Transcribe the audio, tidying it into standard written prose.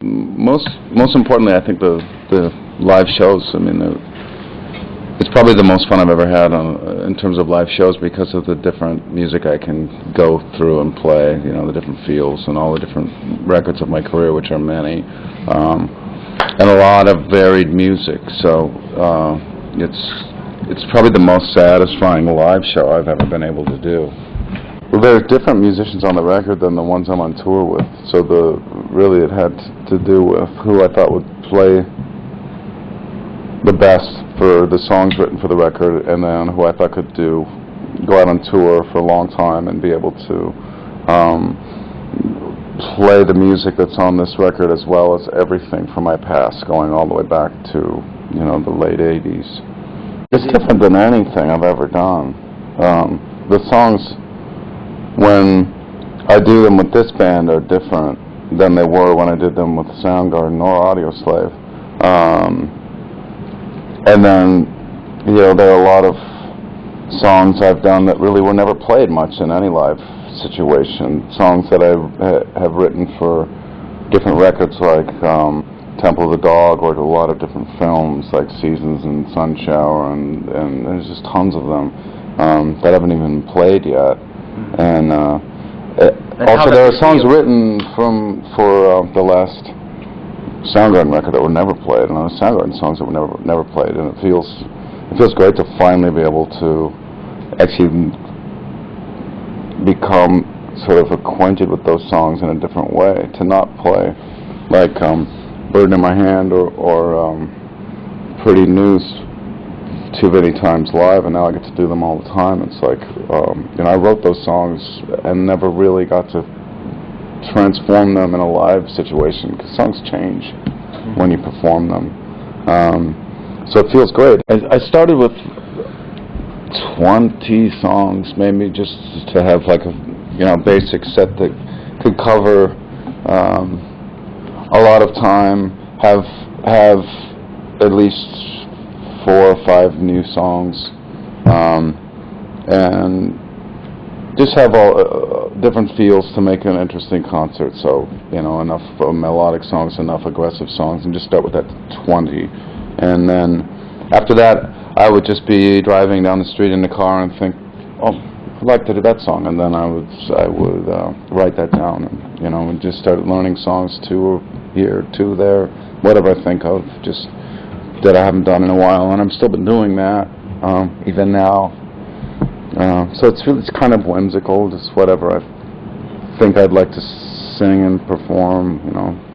Most importantly, I think the live shows. I mean, it's probably the most fun I've ever had in terms of live shows because of the different music I can go through and play. You know, the different feels and all the different records of my career, which are many, and a lot of varied music. So it's probably the most satisfying live show I've ever been able to do. Well, there's different musicians on the record than the ones I'm on tour with. So really it had to do with who I thought would play the best for the songs written for the record, and then who I thought could go out on tour for a long time and be able to play the music that's on this record as well as everything from my past, going all the way back to, you know, the late 80s. It's different than anything I've ever done. The songs, when I do them with this band, are different than they were when I did them with Soundgarden or Audioslave. And then, you know, there are a lot of songs I've done that really were never played much in any live situation. Songs that I have written for different records like Temple of the Dog, or to a lot of different films like Seasons and Sun Shower, and there's just tons of them that haven't even played yet. And also there are songs written for the last Soundgarden record that were never played, and other Soundgarden songs that were never played, and it feels great to finally be able to actually become sort of acquainted with those songs in a different way, to not play like Burden in My Hand or Pretty News too many times live, and now I get to do them all the time. It's like, you know, I wrote those songs and never really got to transform them in a live situation, because songs change when you perform them. So it feels great. I started with 20 songs, maybe, just to have like a, you know, basic set that could cover a lot of time, have at least 4 or 5 new songs, and just have all different feels to make an interesting concert. So, you know, enough melodic songs, enough aggressive songs, and just start with that 20. And then after that, I would just be driving down the street in the car and think, oh, I'd like to do that song, and then I would write that down, and, you know, and just started learning songs, 2 here, 2 there, whatever I think of, just that I haven't done in a while, and I've still been doing that even now. So it's kind of whimsical, just whatever I think I'd like to sing and perform, you know.